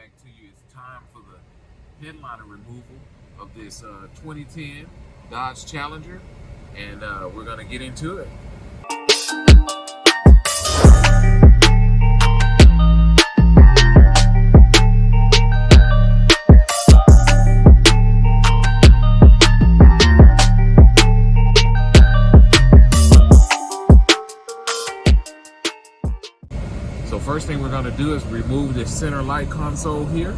back to you. It's time for the headliner removal of this 2010 Dodge Challenger, and we're going to get into it. So first thing we're going to do is remove this center light console here,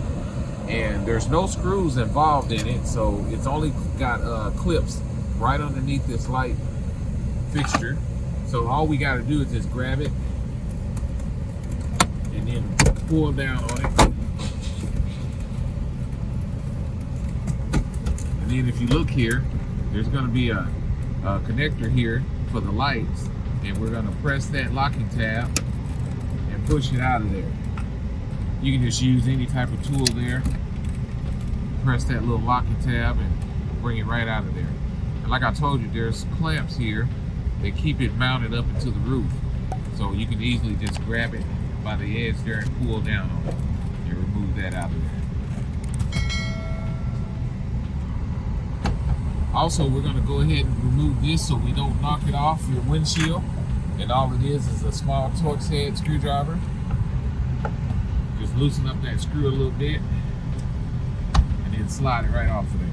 and there's no screws involved in it, so it's only got clips right underneath this light fixture. So all we got to do is just grab it and then pull down on it. And then if you look here, there's going to be a connector here for the lights, and we're going to press that locking tab and push it out of there. You can just use any type of tool there. Press that little locking tab and bring it right out of there. And like I told you, there's clamps here that keep it mounted up into the roof. So you can easily just grab it by the edge there and pull down on it and remove that out of there. Also, we're going to go ahead and remove this so we don't knock it off your windshield. And all it is a small Torx head screwdriver. Just loosen up that screw a little bit and then slide it right off of there.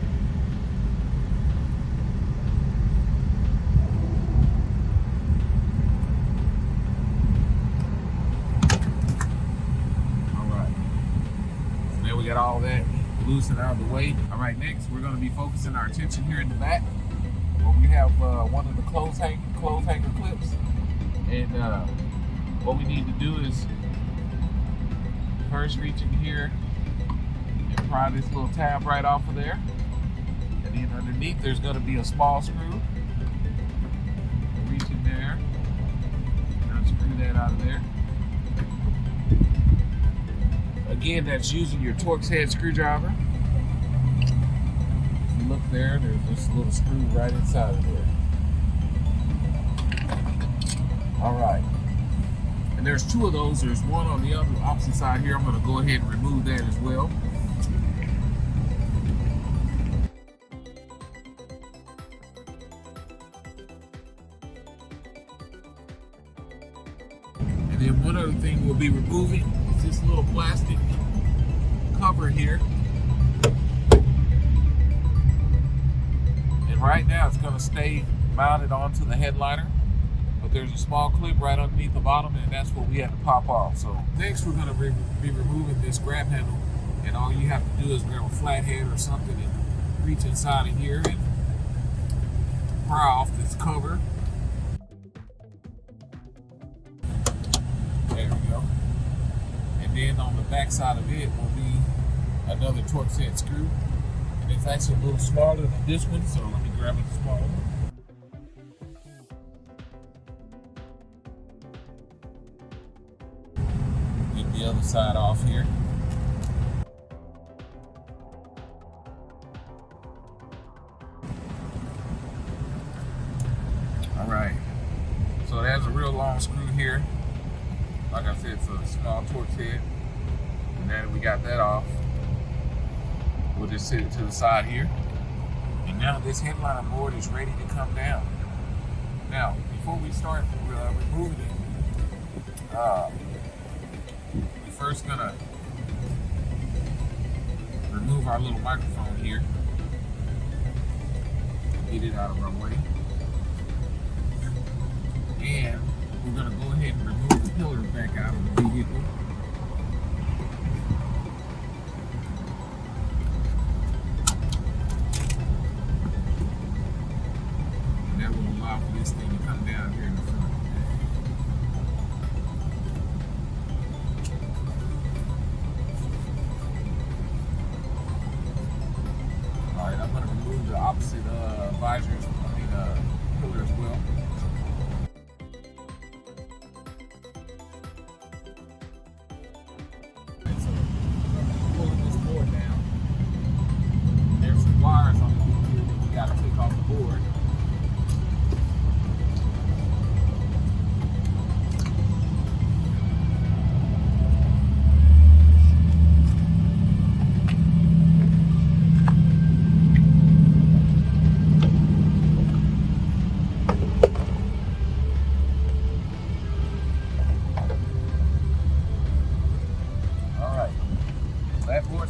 Alright. So now we got all that loosened out of the way. Alright, next we're going to be focusing our attention here in the back, where we have one of the clothes hanger clips. And what we need to do is first reach in here and pry this little tab right off of there. And then underneath there's going to be a small screw. Reach in there and unscrew that out of there. Again, that's using your Torx head screwdriver. If you look there, there's this little screw right inside of there. Alright, and there's two of those. There's one on the opposite side here. I'm going to go ahead and remove that as well. And then one other thing we'll be removing is this little plastic cover here. And right now it's going to stay mounted onto the headliner. But there's a small clip right underneath the bottom, and that's what we had to pop off. So next we're going to be removing this grab handle, and all you have to do is grab a flathead or something and reach inside of here and pry off this cover. There we go. And then on the back side of it will be another Torx head screw, and it's actually a little smaller than this one, so let me grab it smaller. The other side off here. Alright, so there's a real long screw here. Like I said, it's a small Torx head. And now that we got that off, we'll just set it to the side here. And now this headliner board is ready to come down. Now, before we start removing it, first gonna remove our little microphone here, get it out of our way, and we're gonna go ahead and remove the pillar back out of the vehicle. And that will allow for this thing to come down here in the front. I'm going to remove the opposite visors, pillar as well.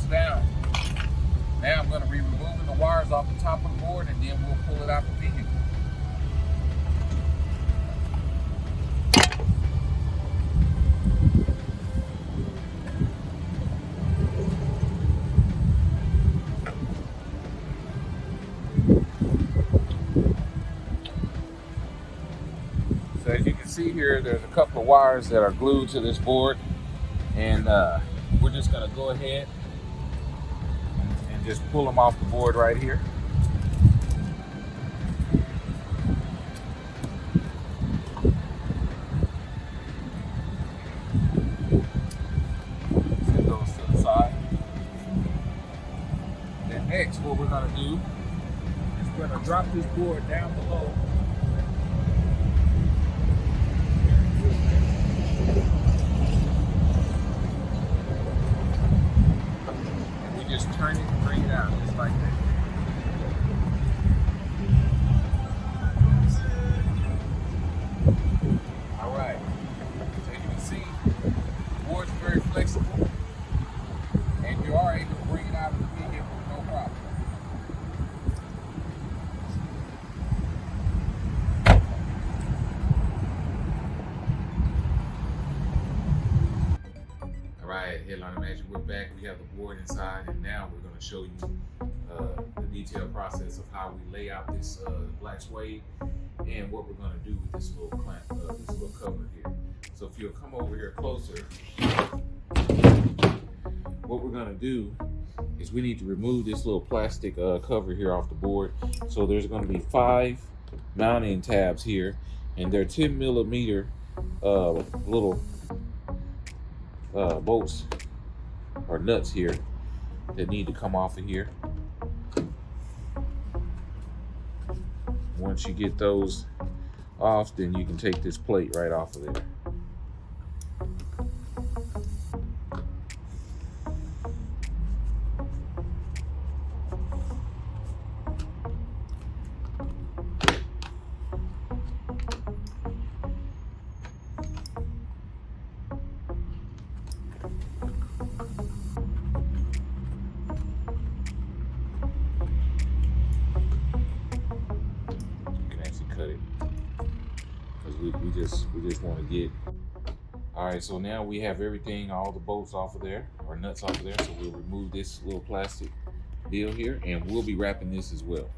pressed down. Now I'm going to be removing the wires off the top of the board, and then we'll pull it out the vehicle. So as you can see here, there's a couple of wires that are glued to this board, and we're just going to go ahead and just pull them off the board right here. Set those to the side. Then next, what we're going to do is we're going to drop this board down below. Just turn it and bring it out, just like that. All right. So you can see, the board's very flexible, and you are able to bring it out of the vehicle with no problem. Alright, Walla Magic, we're back. We have the board inside, and now we're going to show you the detailed process of how we lay out this black suede and what we're going to do with this little clamp, this little cover here. So if you'll come over here closer, what we're going to do is we need to remove this little plastic cover here off the board. So there's going to be 5 mounting tabs here, and they're 10 millimeter little bolts or nuts here that need to come off of here. Once you get those off, then you can take this plate right off of there. Cut it because we just want to get. All right, so now we have everything, all the bolts off of there, or nuts off of there. So we'll remove this little plastic deal here, and we'll be wrapping this as well.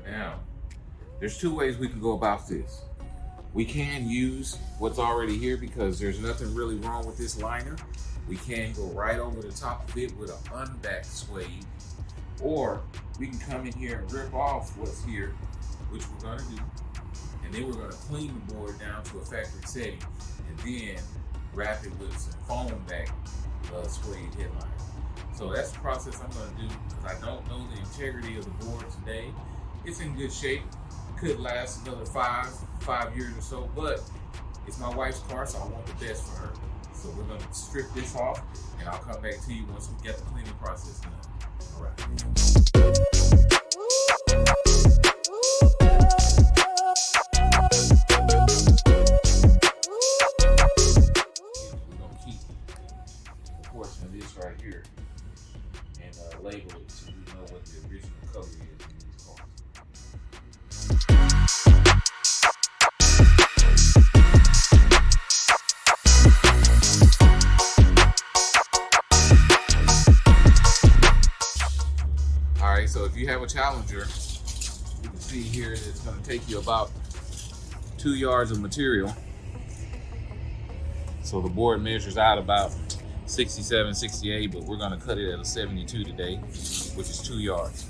Now, there's 2 ways we can go about this. We can use what's already here because there's nothing really wrong with this liner. We can go right over the top of it with an unbacked suede. Or we can come in here and rip off what's here, which we're going to do, and then we're going to clean the board down to a factory setting, and then wrap it with some foam back suede headliner. So that's the process I'm going to do because I don't know the integrity of the board today. It's in good shape. Could last another five years or so, but it's my wife's car, so I want the best for her. So we're going to strip this off, and I'll come back to you once we get the cleaning process done. All right. We're going to keep a portion of this right here and label it so we know what the original cover is in these cars. So if you have a Challenger, you can see here that it's going to take you about 2 yards of material. So the board measures out about 67, 68, but we're going to cut it at a 72 today, which is 2 yards.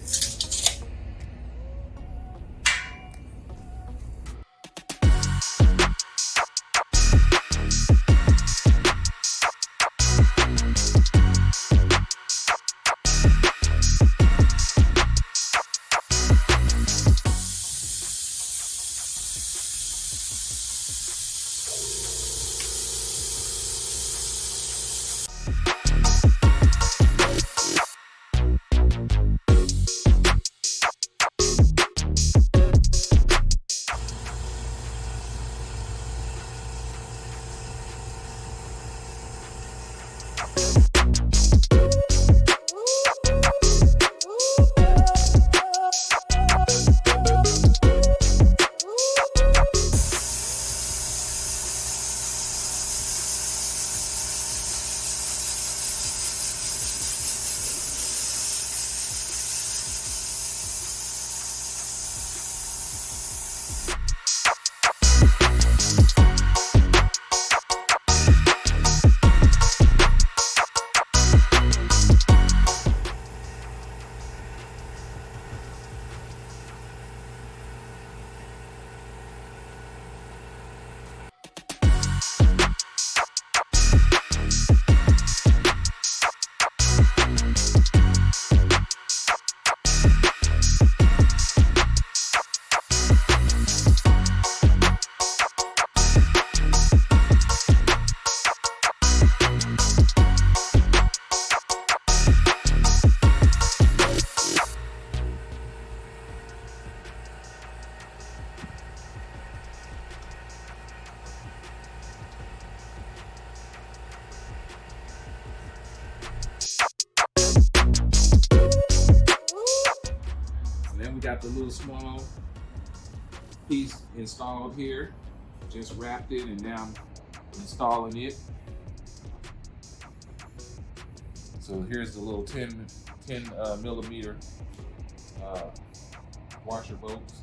Then we got the little small piece installed here. Just wrapped it and now I'm installing it. So here's the little 10 millimeter washer bolts.